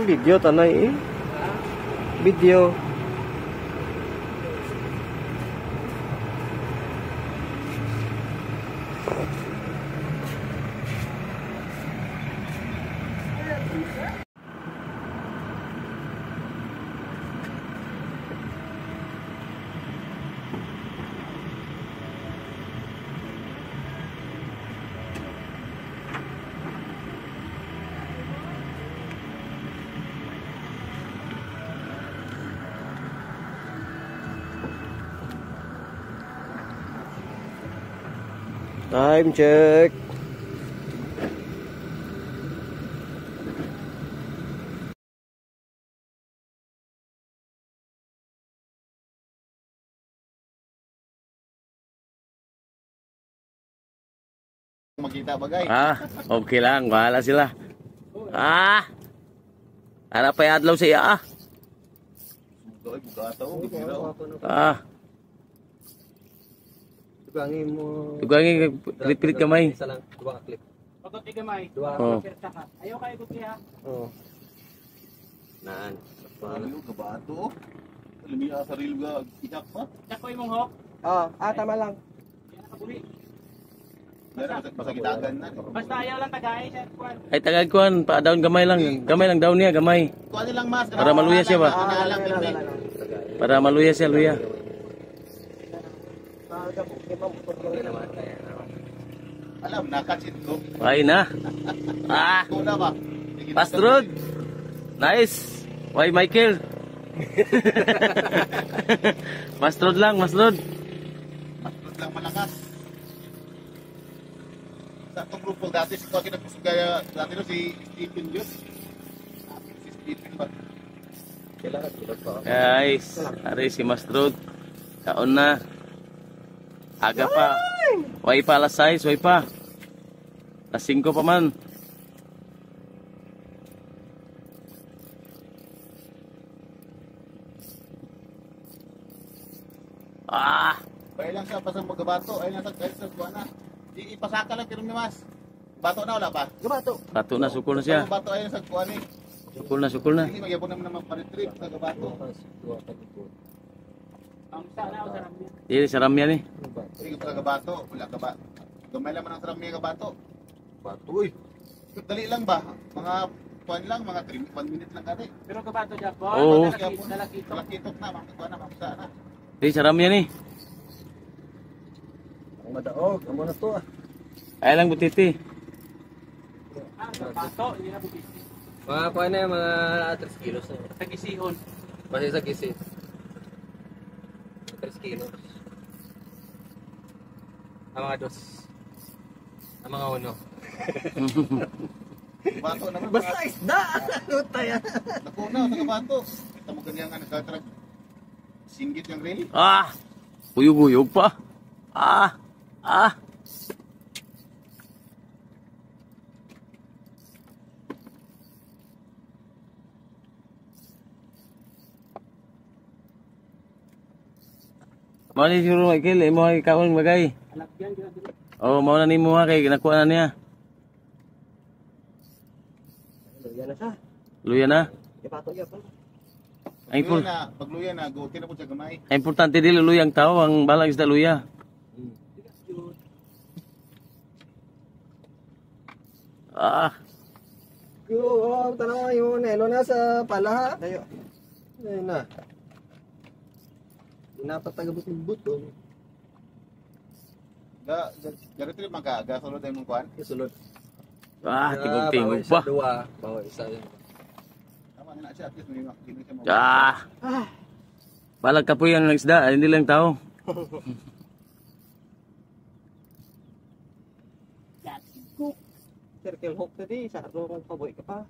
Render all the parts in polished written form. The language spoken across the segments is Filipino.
video tanay eh. Video. Time check. Makita bagay. Okay lang, bahala sila. Ano pa adlaw siya Tugangin pilit-pilit kamay. Isa lang, dua ka clip. Pagod ni gamay. Oh. Ayaw kayo gugya. Oh. Naan. Ano gabato? Lumiya sa reel ga iyak pa. Tsako imong hok. Tama lang. Yan nakabuli. Basta gitagan na. Basta ayaw lang tagay siya. Ay tagad kuan, pa down gamay lang daw niya, gamay. Kuha nilang mas. Para maluya siya ba? Para maluya siya, luya. Alam, nakatsit ko. Ay na. Kuna ba? Pastrod. Nice. Why Michael? Mastrod lang, Mastrod. Mastrod lang malakas. Sa itong grupo dati, si Kuha kinapusugaya dati no, si Stephen yun. Si Stephen ba? Guys, hari si Mastrod. Kaon na. Aga pa. Way pa alas 6, way pa. Alas 5 pa man. Bahay lang siya, pasang magabato. Ay lang sa kuha na. Ipasaka lang, pero may mas. Bato na, wala pa? Gabato. Bato na, sukul na siya. Bato ay sa kuha ni. Sukul na. Hindi, magyapon naman panitrip sa gabato. Ang sana o sarap niya. Dili sa ramya ni. Sige, sa gabato. Wala ka ba? Gamay lang man ang sarap niya gabato. Bato, uy. Dali lang ba? Mga kuhan lang, mga 1 minute lang kati. Pero kabato dyan po. Oo. Nalakito. Malakitok na, mga kuha na, makusa na. Dili sa ramya ni. Ang madaog, amo na to Ay lang butiti. Kabato, hindi na bubisi. Mga kuha na mga 3 kilos na. Tagisihon. Basta sa gisi. 3 kilos. Ang mga 2. Ang mga 1. Gabato naman. Basta isda! Ano tayo? Nakuna sa gabato. Kita mo ganyan nga nagkatrag. Singgit yung reel. Uyog-uyog pa. Mau ni siguro Michael, imo ay kaon bagay. Anak yan, grabe. Oh, mau na nimo ha kay nakuha na niya. Luya na siya. Luya na. Ipato niya pa. Pagluya na, guti na po sa gamay. Ang importante dili luya ang tao, ang balang isda luya. Oo, tanaw yung nelo na sa palaha. Ayo. Ayun na. Napatagabot ng buto. Garito yung magaga, sulod na yung kuhan. Isulod. Tingog-tingog pa. Bawa isa yan. Tama na siya, at least may makinig siya. Balag ka po yung isda, hindi lang tao. Circle hook tadi, sa rong paboy ka pa.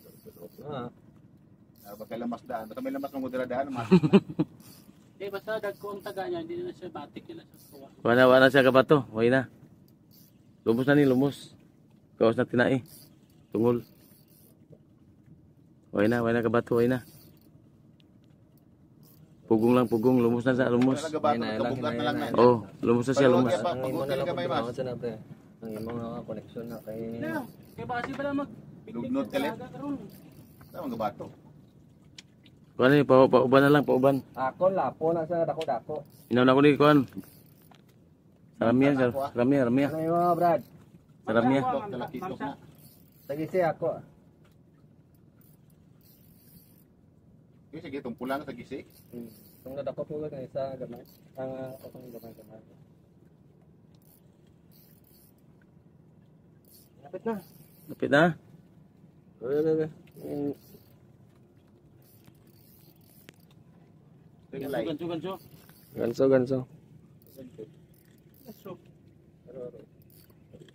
Circle hook na. Baka lamas daan, baka may lamas ng mudra-daan. Di basta dagko ang taga niya, hindi na siya batik nila sa suwa. Wala siya kabato, way na. Lumos na ni, lumos. Kaos na tinai. Tungol. Way na kabato, way na. Pugong lang, lumos na sa lumos. Oh, lumos na siya, lumos. Ang imo na lang pagkakas na pre. Ang imo nga connection na kay... Kaya basi pala mag... Lugnod ka lang. Tama nga bato. Kuan ni pauban na lang, pauban. Ako lapo na sa dako-dako. Inaw na ko ni kuan. Saramia, saramia, saramia. Ano yung Brad? Saramia. Tok talaki tok na. Tagisi ako. Yung sige tumpulan sa gisi. Kung nadako po lang isa gamay. Ang akong gamay. Lapit na. Lapit na. Ganso. Ganso.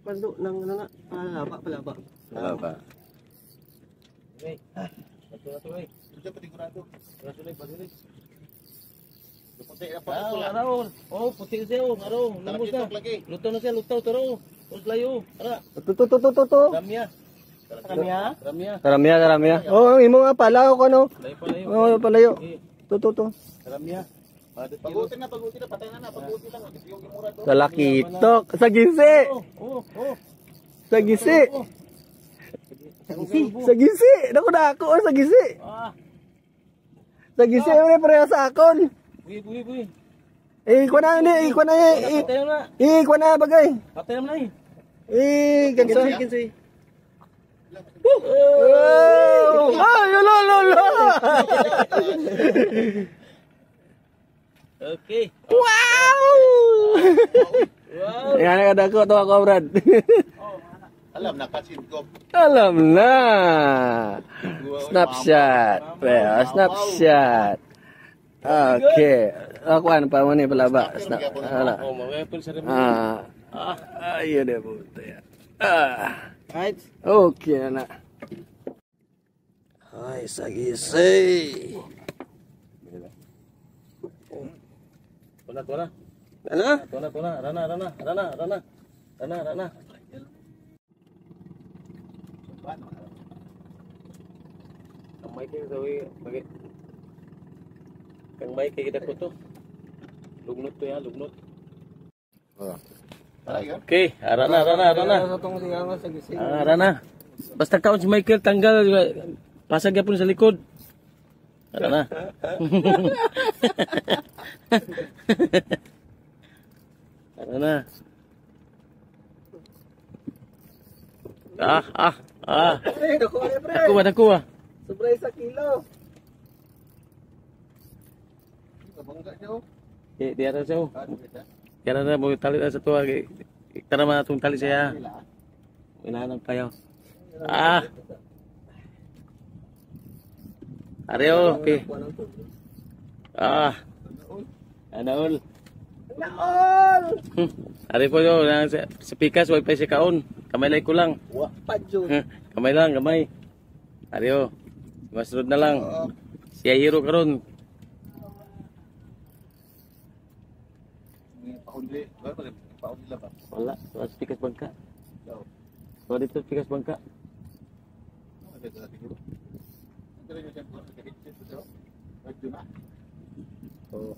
Pando nang ano na, palaba. Wala ba? Diyan pati kurado. Puti na pa. Araw. Oh, puti siya oh. Araw, Talaki tok lagi. Luto na siya, luto taro. Us layo. Ara. Tutu. Ramya. Ramya. Karamya. Oh, imo nga pala ko ano. Layo pa layo. Oh, palayo. Tutu. Ramya. Pagutin na, patay na, pagutin lang. Yung imura to. Talakitok sa gisi. Oh. Sa gisi. Sa gisi. Dako sa gisi. Ah. Sa gisi mo pareha sa akon. Buhi. Ikuha na. Ikuha na bagay. Patay naman na eh. Ganso. Oh! Ay, lo. Okay. Wow! Yan ada ko to ako, Brad. Alam na kasin ko. Alam na. Snapshot. Snapshot. Okay. Ako ano pa mo ni palaba. Hala. Oh, mawaya po sa remedy. Ayo deh buta ya. Right. Okay na. Ay, sagisi. Tuna. Ano? Tuna. Rana. Kamay kayo sawi. Bagay. Kang may kayo kita ko to. Lugnot to ya, lugnot. Okay, rana. Rana. Basta kaon si Michael tanggal pasag yapon sa likod. Rana. Rana. Dako ba? Sobray sa kilo. Kabangga niyo. Di ada siya. Kaya na mo tali na sa tuwa. Tara man itong tali siya. Inaanap kayo. Areo, okay. Anaol. Ari po yo, sa pikas, wag pa siya kaon. Kamay lang ko lang. Kamay lang, kamay. Areo, masunod na lang. Siya hero karon. Paunli ba? Wala, sa pikas bangka. So dito pikas bangka. Oh.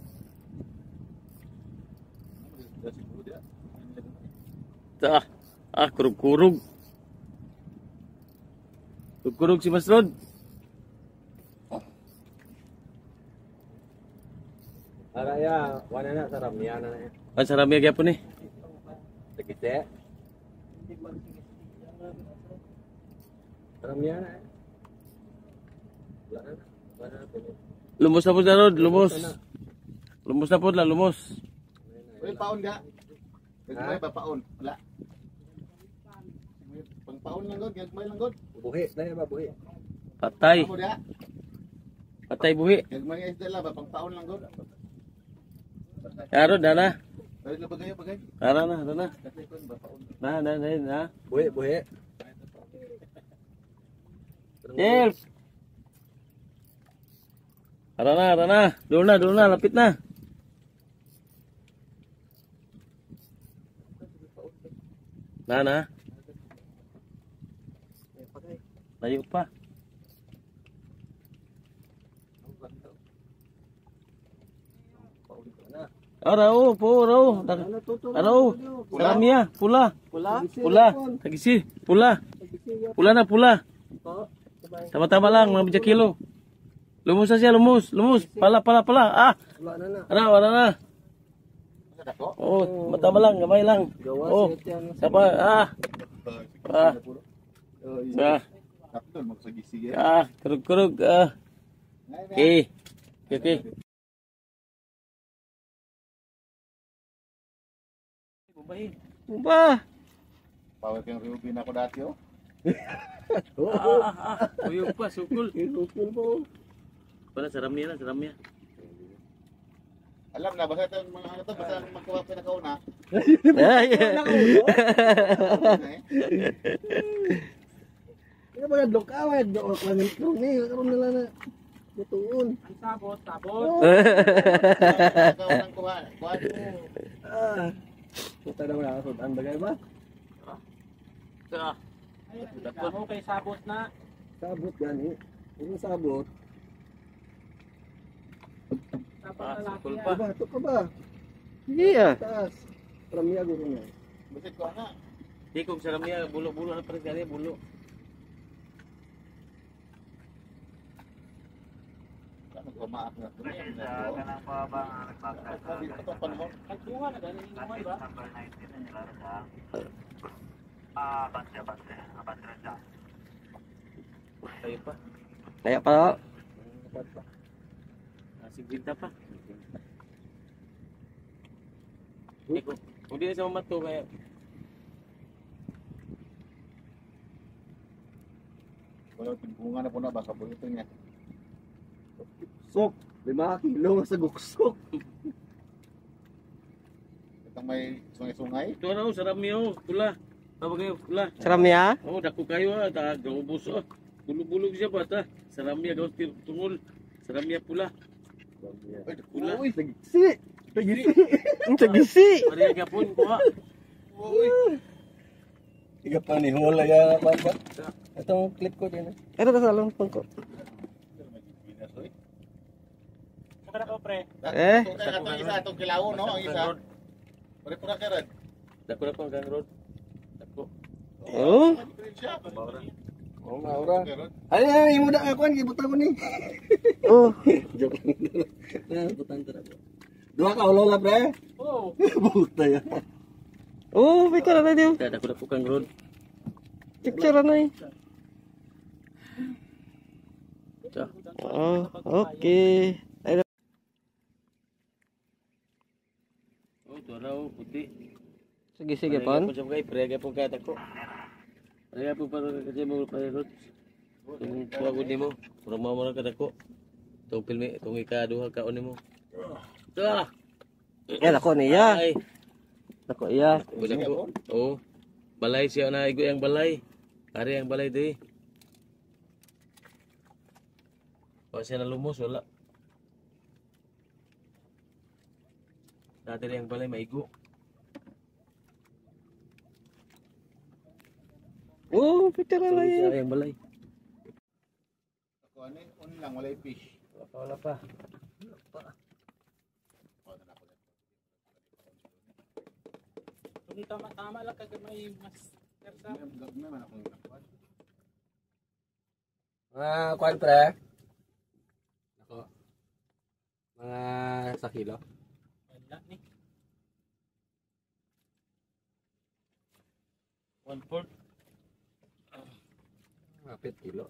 Kurug-kurug. Kurug si Mas Rod. Araya, wala na sa ramya na na. Ang sarap niya gyapon eh. Tikite. Ramya na. Lumos na po na Rod, lumos. Lumos na po na, lumos. Uy, paon ga. Gagmay ba paon? Wala. Pang paon lang god, gagmay lang god. Buhi, dahil ba buhi? Patay. Ako dia. Patay buhi. Gagmay is dala ba pang paon lang god. Rod, na. Dali na bagay. Na. Kasi kun ba paon. Na. Buhi. Help! Ara na. Doon na, lapit na. Na. Layo pa. Araw. Saramia, pula. Tagisi, pula. Pula na. Tama-tama lang, mga bidya kilo. Lumus na siya, lumus. Pala. Ah, Wala na na. wala na. Sa dako? Oh, matama lang, gamay lang. Gawa Oh, siya yan. sapa, ah. Kaptol, magsagi-sige. Kurug. Okay. Bubahin. Ba? Power kang Ruby na ako dati, oh. Uyog pa, sukul. Sukul po. Pala, saram niya. Alam na, basta ito, mga ano to, basta magkawap ka na kauna. Kaya ba gadlok ka? Gadlok lang ng krong ni. Karoon nila na. Butuon. Ang sabot. Kauna ng kuha. Kuha mo. Puta naman ako. Ang bagay ba? Ako kay sabot na. Sabot gani. Ano sabot? Sabot na laki sukul yan. pa. Bato ka ba? Iya. Taas. Pramiya guro niya. Busit ko na. Di kong saram niya, bulo na pa rin kanya, bulo. Magpamaak na. Sabi ko ito panahon. Nagpunga na galing inuman ba? Kayo pa. Kaya pa. Sigbita pa. Kung di na sa mamato, kaya Wala, pinpunga na po na, baka po ito niya. Sok. 5 kilo sa guksok. Itong may sungay-sungay. ito na, saram niya, pula. Tawag kayo, pula. Saram niya. Dako kayo, gaubos, bulog-bulog siya ba, saram niya, gawas tungol. Saram niya, pula. Ay, Pula. Uy, tagisi. Ang sagisi. Mariya gapon, kuha. Tiga pa ni Hola ya apa? Itong clip ko din. Ito sa salong ko. Saka na ko pre. Eh? Itong isa, itong kilaw, no? Ang isa. Pare po na karon. Dako na po ang road. Dako. Oh. Siya. Oh, maura. Karon. Ay, imo da ako ang gibutan ko ni. Oh. Joke lang. Na butan tara. Dua ka ulo la pre. Oh. Buta ya. Oh, picture na diyo. Dako na po kang road. Picture na eh. Ito. Oh, okay. Ay, Ito raw, puti. sige pon. Pon sa kay prega po ka dako. Prega po para kasi mo pa road. Kung tuwag nimo, para mo ka dako. Itong filmi, itong ikaduha kaon nimo. Ito. Yan ako niya. Ay, Ako iya. dako. Oh. Balay siya na igo yang balay. Ari ang balay di. Wa siya na lumos wala. Dati yang balay maigo. Oh, picture na Sorry, yan. siya yang balay. Ako ano, un lang wala fish. Wala pa. Kung tama lang kag may mas tersa. May man akong nakuha. Kuan pre. Ako. Mga sa kilo. Wala ni. 1/4. Kapit kilo.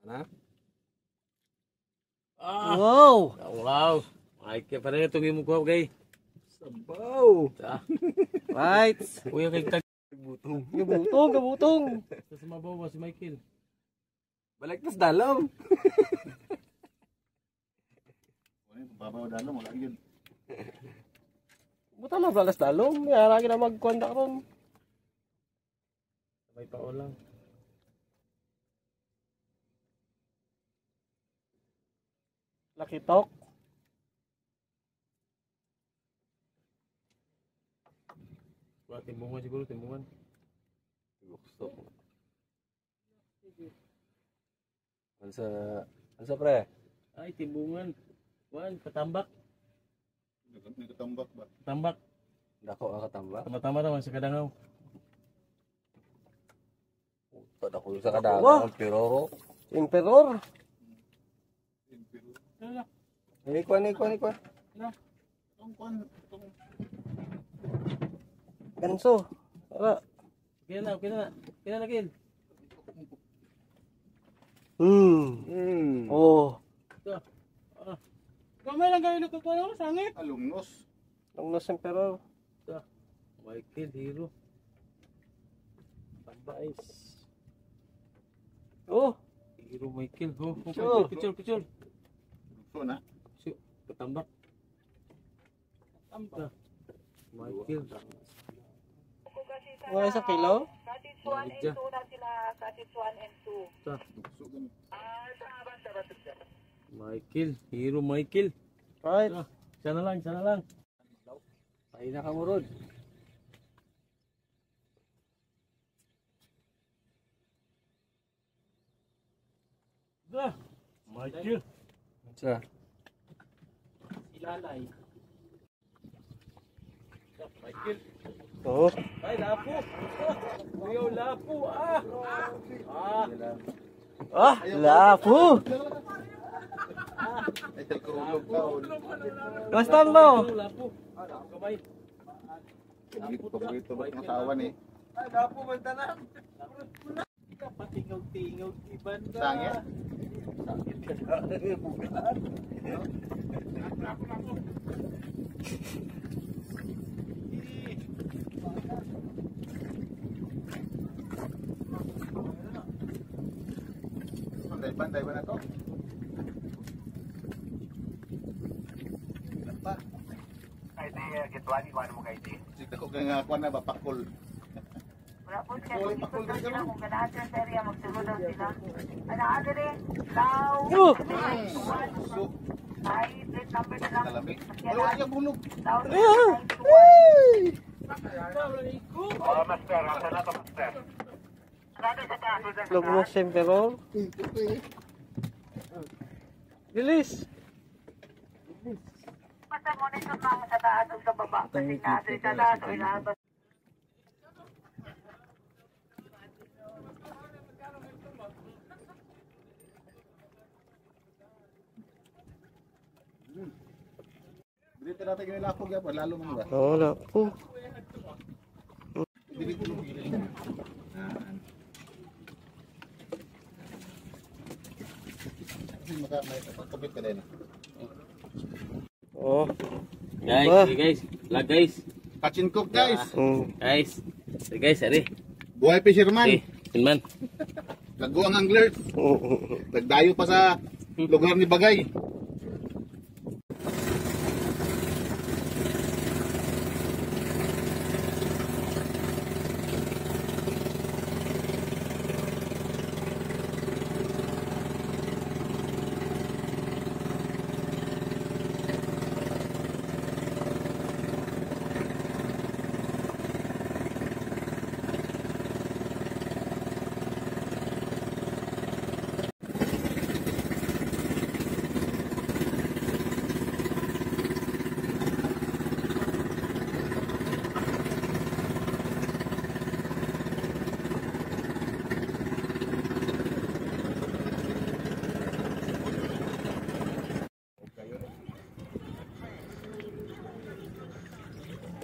Ano? Wow. Wow. Ay kaya pa rin itong imong kuha kay. Sabaw! Right. Uy, kay tag. Gabutong. Sa mabaw ba si Michael? Balik tas dalam. Babaw dalo, wala yun. Buta na balas dalong. Nga lagi na magkwanda ron. May pao lang. Lucky talk. Wala timbungan siguro, timbungan. Gusto ko. Ansa pre? Ay, timbungan. Kuan, katambak. Nagkatambak ba? Tambak. Dako ang katambak. Tama-tama naman sa kadangaw. Utot ako sa kadangan. Pero, Emperor. ikwan. Itong kwan, itong Ganso. Tara. Okay na, Kil. Oh. Kamay lang kayo nagkukulang sangit. alumnos. Longnos Emperor. Michael, hero. Tambais. Oh. Hero Michael. Sure. Picture. So na. Katambak. Tambak. Michael. Mga isang kilo. Cottage 1 and 2 na sila. Cottage 1 and 2. So ganun. Michael, hero Michael. Right. Sana lang. ay nakamurod. Michael. Sa. Ilalay. Michael. Oh. Ay, lapo. Kuyaw, lapo. Lapo. Ay, nagkurulog ka. Basta mo. Lapo. Kamay. Paborito ba ng asawa ni? Patingaw-tingaw. Iban na. Sangit? Banday ba na to? Apa? Ay, di, gitwan, iwan mo kayo, di. Sita ko kaya nga na ba pakol. Wala po siya. Kung daw sila, kung ganahan sila sa area, magsulo daw sila. Ano, Adere? Lao. So, Ay, plate number na lang. kalami. Wala yung bulog. Lao. Oh, master, asa na to, master? Longnos Emperor. Release. Basta monitor namin sa taas o sa baba. Kasi nasa sa taas o ilabas. Dito natin yung lapog yan, lalo man ba? Oh, lapo. Dili bulog. Kasi may kapit ka din. Oh. Guys, Ba? sige guys. Lag guys. Catch and cook guys. Guys. Sige guys, ari. Buhay fisherman. Okay, man. Lago ang angler. Nagdayo pa sa lugar ni Bagay.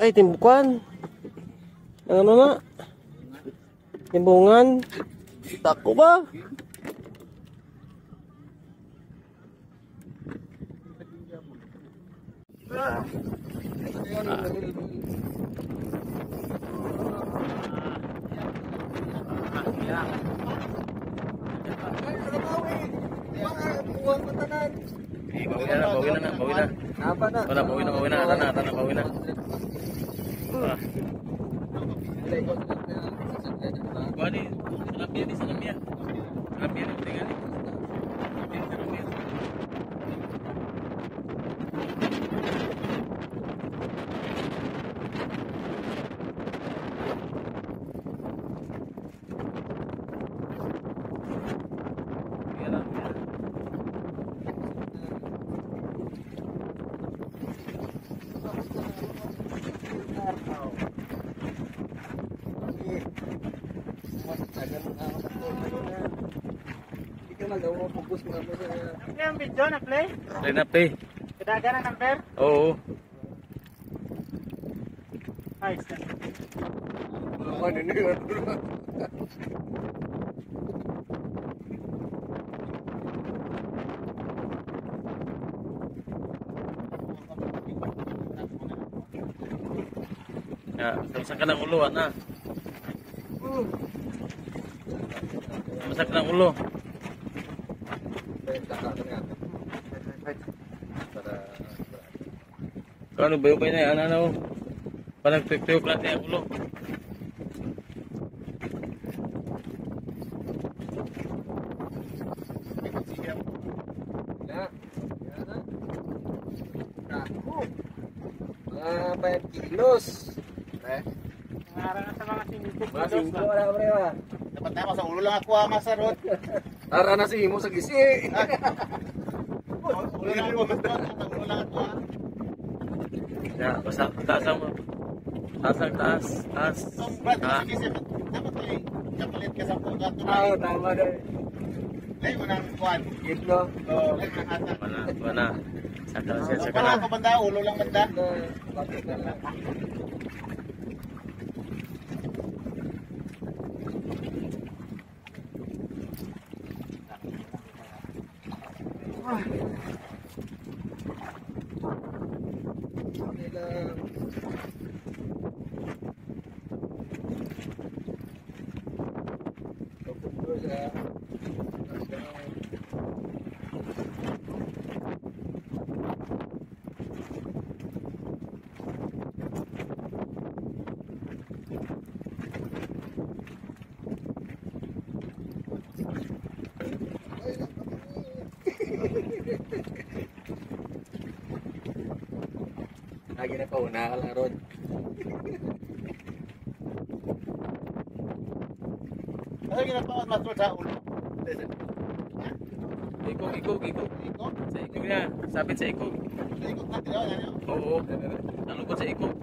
Ay, timbukan. Ang ano na? Timbungan. Tako ba? Bawi na. Apa na? Bawi na. Bawi na. Bani, salam ya. Tinggal ni. nag-focus mo sa... Yung video na play? Play na play. Kadaga na number? Oo. Ay, Ano yun? Masak ka ng ulo, ana. Masak ka ng ulo. Kano ba yung na yan, ano? Parang tuyok-tuyok natin ang ulo. Mga 5 kilos. nangarang na sa mga sinipog. Mga 5 wala ka prewa. Dapat tayo sa ulo lang ako, Master Rod. Tara na si Imo sa gisi. Ulo lang ako, Master Rod. Ulo lang ako, ha. Basta taas ang taas ang taas. Taas. Brad, Ah. sige, sige. Dapat tayo. Kapalit ka sa pagkato na. Oo, tama din. Lay mo ng kuwan. Gitlo. Oo, lay mo ng hatak. Wala. Saka na siya, saka Wala na. ka banda, ulo lang banda. Bakit na lang. Lagi na pauna ka lang, Rod. Ano ginagawa, Master Rod, sa ulo? Ikog. Ikot? Sa ikog niya. Sapit sa ikog. Ikot na, tinawa na yun. Oo. Nalugod sa ikog.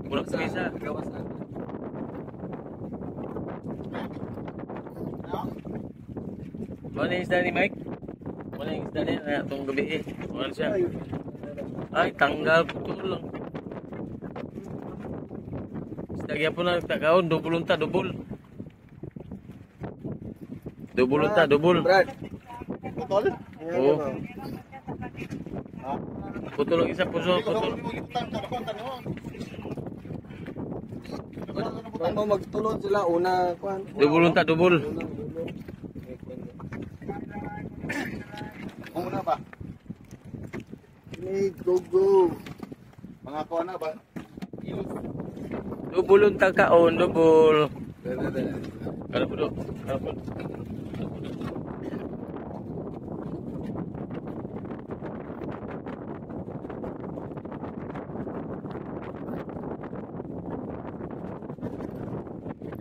Bulak sa isa. Gawas na. Ano? Ano yung isda ni Mike? Ano yung isda niya? Itong gabi eh. Ano siya? Ay, tanggal. Putol lang. Isda po na takaon. Double unta, double. Double unta, double. Brad. Putol? Oo. Putol ang isa, putol. Kung mo magtulod sila, una, kuhan. Double unta, double. Una ba? Go. Mga kuha na ba? Double unta kaon, double. Kalau dulu.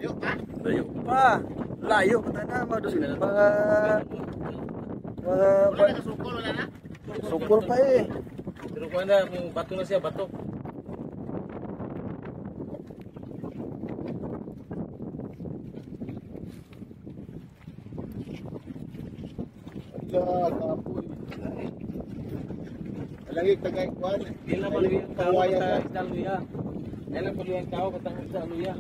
Yuk, ha? Layo. Pa, layo pa tayo na. Madusin na mga... Wala na kasukol, wala na? Sukol pa eh. Pero kung na, bato na siya, bato. Lagi tagay kuhan. Yan lang pala yung tao Kawayan sa na. isda luya. Yan lang pala yung tao sa isda luya.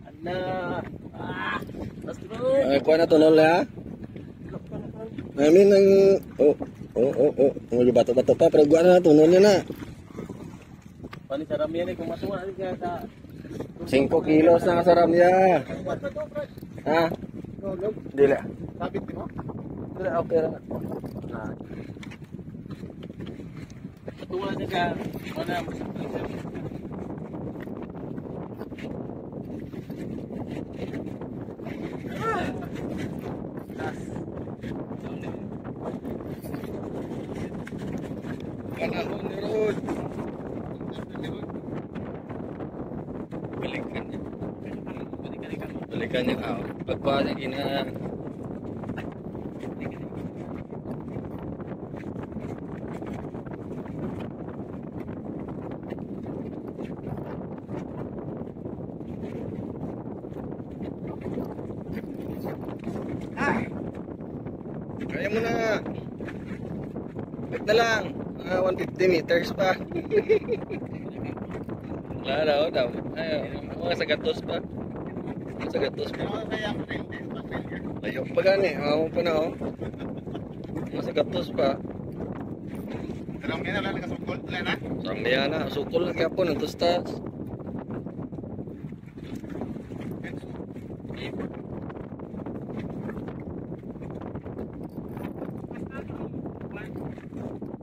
Ala. Basta. Ay, kuha na tunol ha. Namin ang... May bato-bato pa, pero kuha na tunol niya na. Pani sa ramiyan eh, kung matuwa niya sa... 5 kilos na kasaram niya. Ha? Dila. Sabit mo? Dila, okay na. Matuwa niya sa... Mana? Kanahon ni Rod. Balikan niya. Balikan niya ka. Pagpa niya gina... Lapit na lang. Mga 150 meters pa. Wala na, oh, daw. Ay, mga sagatos pa. Mga sagatos pa. Ano kaya mo rin? Layo pa gani. Ako pa na, oh. Mga sagatos pa. Karami na lang nakasukol. Wala na. Ramya na. Sukol na kaya po ng tustas.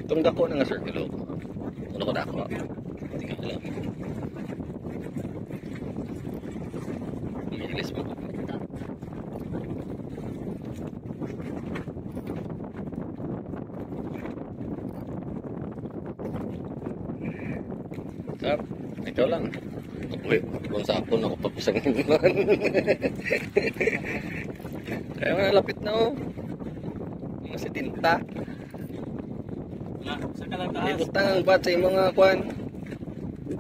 Itong dako na nga, sir. Hello. Ano ko dako? Hello. English mo. Sap, ikaw lang. Uy, kung sa hapon ako papusang naman. Kaya nga, lapit na, oh. Mga si tinta. Sa kalang taas. Ibutang ang bat sa imong mga kwan.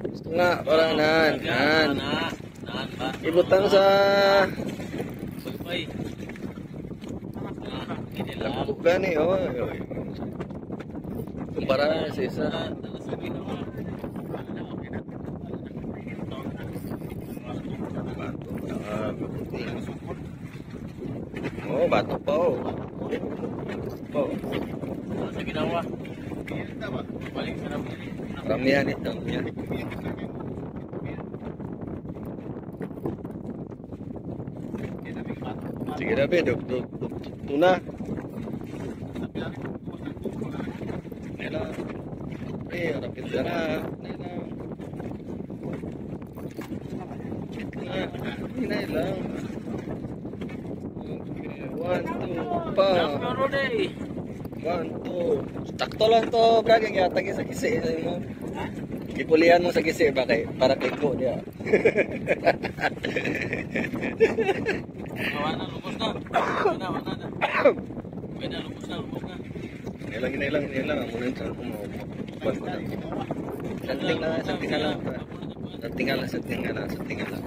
Gusto nga, para nan. Naan ba? Ibutang sa Sulpay. Hindi lang. lampu gani, oh. Kumpara sa isa. Oh, bato pa, oh. Oh, Sa ginawa. Balik sa namin. ramihan ito. Yan. Sige na, be. Tuna. Nela. Rapid ka na. Nela. Rapid ka na. Nela. Okay. 1, 2, pa. 1, 2. Takto lang to, brag. Ang yatag sa gisi. Mo. Ipulihan mo sa gisi ba kay para kay ko dia. Wala na, lubos na. Wala na. Pwede na, lubos na. Nilang. Amo nang sa ko mo. Santing na lang. Santing na lang.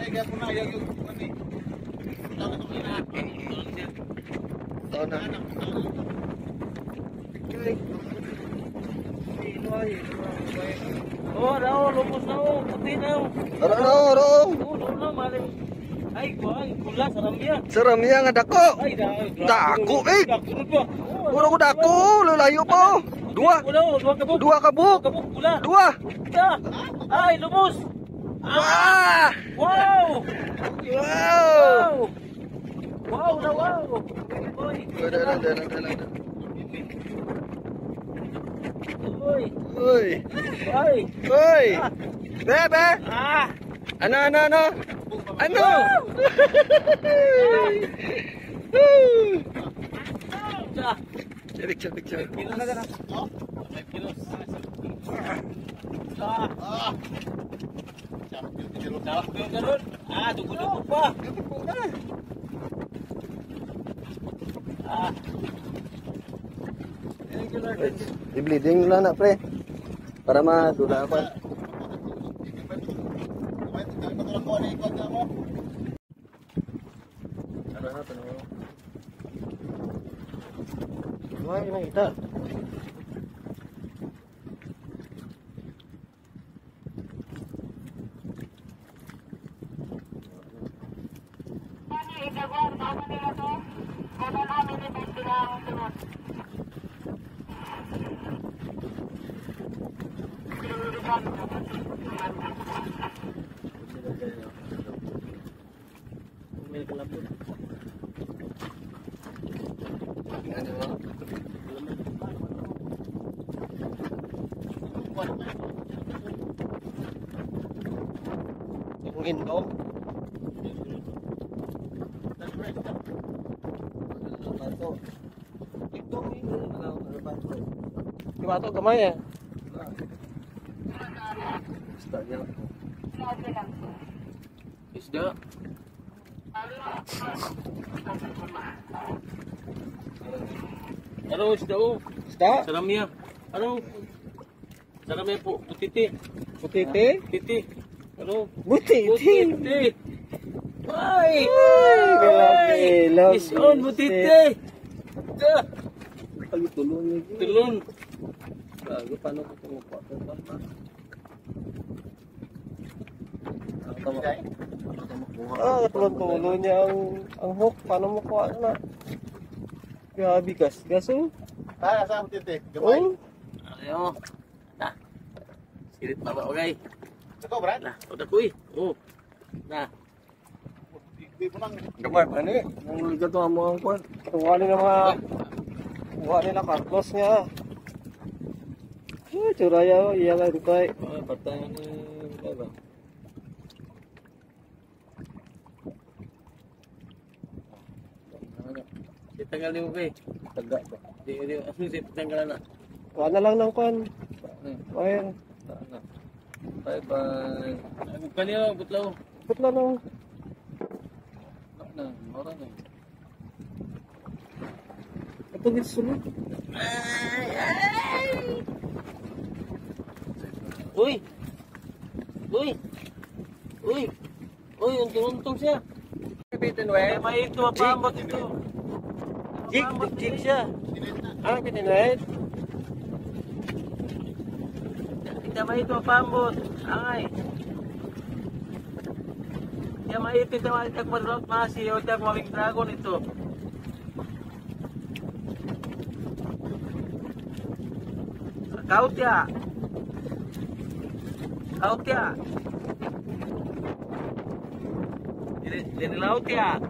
Ay, kaya po na yung ano eh. Tao na. Oh, raw, lubos na, oh. Puti na, oh. Aro. Oh, na, maling. Ay, kuhay, pula, saramya. Saram ya nga dako. Ay, Dako, eh. Dako ba? Puro ko dako, lalayo po. Dua kabuk. Kabuk, pula. Dua. Ay, lubos. Wah! Wow! Wow! Wow na wow! Uy! Dalan. Uy! Uy! Ay! Uy! Bebe! Ah! Ano? Ano? Sa! Picture. Kilo na gana. 5 kilos. Ah! Sarap yung ganun. Ah, dugo-dugo pa. Ah! I-bleeding lang na, pre. Para madula pa. Why nakita? Igagawin mo nila to. Kaya namin i-bend lang sunod. May kalapot. Yung indong. Diba ito gamay eh. Isda. Ano isda oh? Isda? Saramya. Ano? Saramya po. Putiti. Putiti? Titi. Ano? Butiti. Butiti. Ay! Love. Is on butiti. lagi tulong lagi. Tulon. Bago paano ko kumukuha ko pa. Tulon-tulo niya ang hook. Paano mo kuha na? Grabe gaso. Ah, saan mo titi? Gamay? Oh, Ayo. Nah. Sirit pa ba okay? Ito, Brad? Nah, udah kuy. Oh. Nah. Di mo nang... Gamay pa ni. Nang gato mo ang kwan. kuha nila Carlos nga. Curaya, iya nga rupay. Patay ni ba? Si tanggal ni mo kay. Taga ba? Di ano si tanggal na. Kuha na lang ng kwan. Wire. Bye bye. Ang kanila butlaw. Put na lang. Na, ora na. Ito gisulod. Uy. Uy. Uy. Uy, untong-untong siya. Kapitin we. May ito mapambot ito. Jig siya. Ah, pitinwait. Hindi may ito mapambot. Angay. Hindi may ito ito malitak marunot masi. O tiyak mawing dragon ito. Kautya. Kautya. Dari laut ya.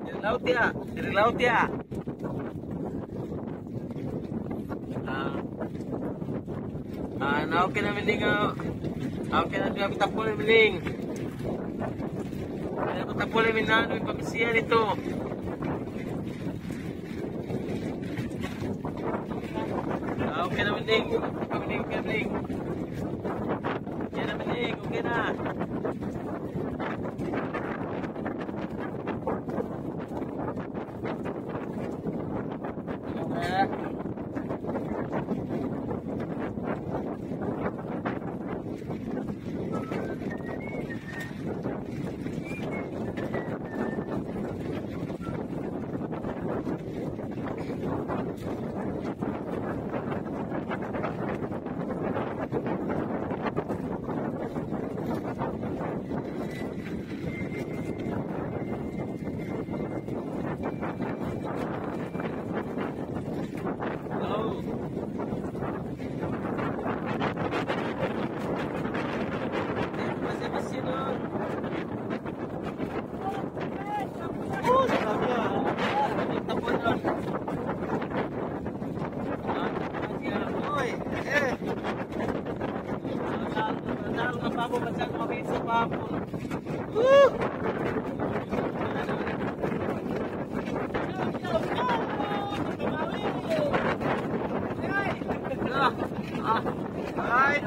Dari laut ya. Dari laut ya. Naoke na miling. Naoke na siya pitapol na miling. Kaya pitapol na minano yung pamisiyan ito. Naoke na miling. Kamiling, kamiling. Yan na miling. Okay na. Ay,